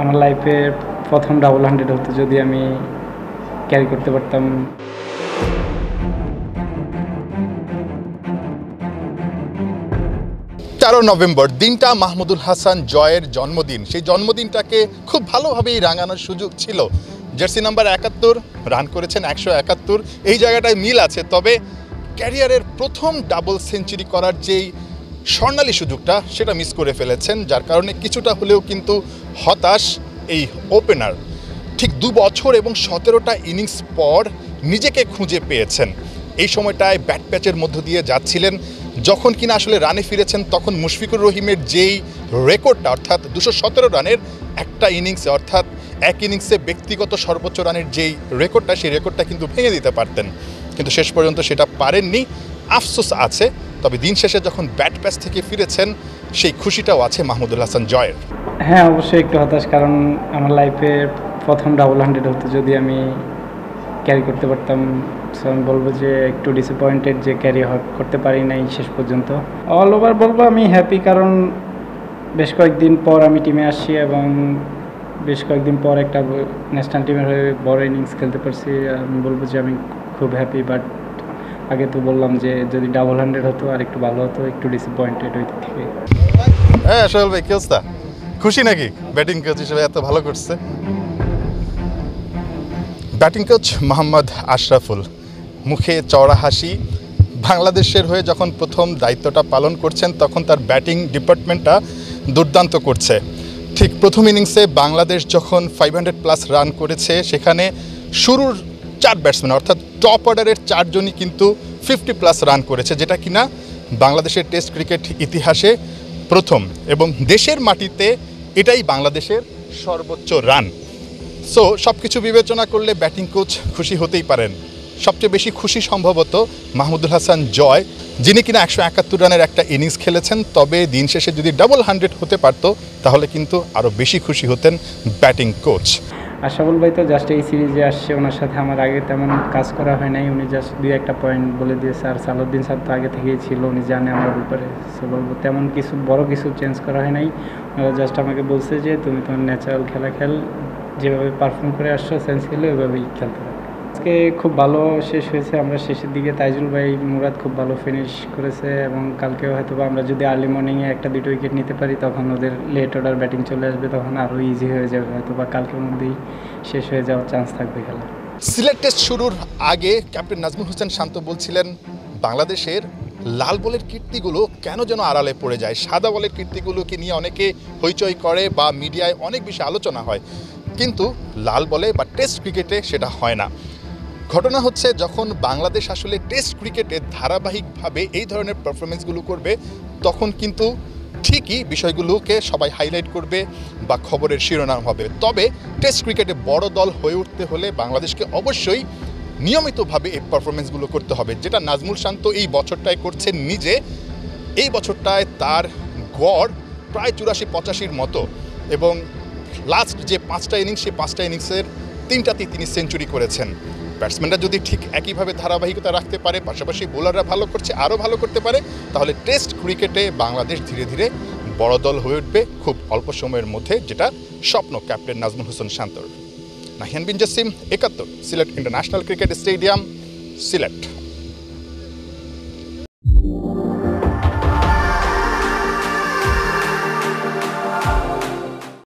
আমার লাইফে প্রথম ডাবল 100 হতো যদি আমি ক্যারি করতে পারতাম। 13 নভেম্বর দিনটা মাহমুদুল হাসান জয়ের জন্মদিন। সেই জন্মদিনটাকে খুব ভালোভাবেই রাঙানোর সুযোগ ছিল। জার্সি নাম্বার 71 রান করেছেন 171, এই জায়গাটায় মিল আছে। তবে ক্যারিয়ারের প্রথম ডাবল সেঞ্চুরি করার যেই স্বর্ণালী সুযোগটা সেটা মিস করে ফেলেছেন, যার কারণে কিছুটা হলেও কিন্তু হতাশ এই ওপেনার। ঠিক 2 বছর এবং 17টা ইনিংস পর নিজেকে খুঁজে পেয়েছেন। এই সময়টায় ব্যাট প্যাচের মধ্য দিয়ে যাচ্ছিলেন। যখন কিনা আসলে রানে ফিরেছেন তখন মুশফিকুর রহিমের যেই রেকর্ডটা, অর্থাৎ 217 রানের একটা ইনিংসে, অর্থাৎ এক ইনিংসে ব্যক্তিগত সর্বোচ্চ রানের যেই রেকর্ডটা, সেই রেকর্ডটা কিন্তু ভেঙে দিতে পারতেন, কিন্তু শেষ পর্যন্ত সেটা পারেননি। আফসোস আছে। তবে দিন শেষে যখন ব্যাট প্যাচ থেকে ফিরেছেন সেই খুশিটাও আছে মাহমুদুল হাসান জয়ের। হ্যাঁ, অবশ্যই একটু হতাশ, কারণ আমার লাইফে প্রথম ডাবল 100 হতো যদি আমি ক্যারি করতে পারতাম। সো আমি বলবো যে একটু ডিসঅ্যাপয়েন্টেড যে ক্যারি করতে পারি নাই শেষ পর্যন্ত। অল ওভার বলবো আমি হ্যাপি, কারণ বেশ কয়েকদিন পর আমি টিমে আসছি এবং বেশ কয়েকদিন পর একটা ন্যাশনাল টিমের হয়ে বড় ইনিংস খেলতে পারছি। আমি বলবো যে আমি খুব হ্যাপি। বাট আগে তো বললাম যে যদি ডাবল 100 হতো আর একটু ভালো হতো, একটু ডিসঅ্যাপয়েন্টেড ওই দিক থেকে। হ্যাঁ সোহেল ভাই, কি অবস্থা? খুশি নাকি ব্যাটিং কোচ হিসেবে এত ভালো করছে? ব্যাটিং কোচ মোহাম্মদ আশরাফুল, মুখে চওড়া হাসি। বাংলাদেশের হয়ে যখন প্রথম দায়িত্বটা পালন করছেন তখন তার ব্যাটিং ডিপার্টমেন্টটা দুর্দান্ত করছে। ঠিক প্রথম ইনিংসে বাংলাদেশ যখন 500+ রান করেছে, সেখানে শুরুর 4 ব্যাটসম্যান অর্থাৎ টপ অর্ডারের 4 জনই কিন্তু 50+ রান করেছে, যেটা কিনা বাংলাদেশের টেস্ট ক্রিকেট ইতিহাসে প্রথম, এবং দেশের মাটিতে এটাই বাংলাদেশের সর্বোচ্চ রান। সো সব কিছু বিবেচনা করলে ব্যাটিং কোচ খুশি হতেই পারেন। সবচেয়ে বেশি খুশি সম্ভবত মাহমুদুল হাসান জয়, যিনি কিনা 171 রানের একটা ইনিংস খেলেছেন। তবে দিন শেষে যদি ডাবল 100 হতে পারত তাহলে কিন্তু আরও বেশি খুশি হতেন ব্যাটিং কোচ। আশরাফুল ভাই তো জাস্ট এই সিরিজে আসছে, ওনার সাথে আমার আগে তেমন কাজ করা হয় নাই। উনি জাস্ট 2-1টা পয়েন্ট বলে দিয়েছে। আর সালাউদ্দিন স্যার তো আগে থেকেই ছিল, উনি জানে আমার ব্যাপারে। সো বলবো তেমন কিছু বড় কিছু চেঞ্জ করা হয় নাই। জাস্ট আমাকে বলছে যে তুমি তোমার ন্যাচারাল খেলা খেল, যেভাবে পারফর্ম করে আসছো সেন্স খেলে ওইভাবেই খেলতে হবে। আজকে খুব ভালো শেষ হয়েছে। আমরা শেষের দিকে তাইজুল ভাই, মুরাদ খুব ভালো ফিনিশ করেছে, এবং কালকেও হয়তো আমরা যদি আর্লি মর্নিংয়ে 1-2 উইকেট নিতে পারি তখন ওদের লেট অর্ডার ব্যাটিং চলে আসবে, তখন আরও ইজি হয়ে যাবে, হয়তো বা কালকের মধ্যেই শেষ হয়ে যাওয়ার চান্স থাকবে খেলা। সিলেট টেস্ট শুরুর আগে ক্যাপ্টেন নাজমুল হোসেন শান্ত বলছিলেন বাংলাদেশের লাল বলের কীর্তিগুলো কেন যেন আড়ালে পড়ে যায়। সাদা বলের কীর্তিগুলোকে নিয়ে অনেকে হইচই করে বা মিডিয়ায় অনেক বেশি আলোচনা হয়, কিন্তু লাল বলে বা টেস্ট ক্রিকেটে সেটা হয় না। ঘটনা হচ্ছে, যখন বাংলাদেশ আসলে টেস্ট ক্রিকেটে ধারাবাহিকভাবে এই ধরনের পারফরমেন্সগুলো করবে তখন কিন্তু ঠিকই বিষয়গুলোকে সবাই হাইলাইট করবে বা খবরের শিরোনাম হবে। তবে টেস্ট ক্রিকেটে বড় দল হয়ে উঠতে হলে বাংলাদেশকে অবশ্যই নিয়মিতভাবে এই পারফরমেন্সগুলো করতে হবে, যেটা নাজমুল শান্ত এই বছরটায় করছেন নিজে। এই বছরটায় তার গড় প্রায় 84-85 মতো, এবং লাস্ট যে 5টা ইনিংস, সেই 5টা ইনিংসের 3টাতেই তিনি সেঞ্চুরি করেছেন। ব্যাটসম্যানরা যদি ঠিক একইভাবে ধারাবাহিকতা রাখতে পারে, পাশাপাশি বোলাররা ভালো করছে, আরও ভালো করতে পারে, তাহলে টেস্ট ক্রিকেটে বাংলাদেশ ধীরে ধীরে বড় দল হয়ে উঠবে খুব অল্প সময়ের মধ্যে, যেটা স্বপ্ন ক্যাপ্টেন নাজমুল হোসেন শান্তর। Nahian bin Jasim, 71, Sylhet international cricket stadium, Sylhet.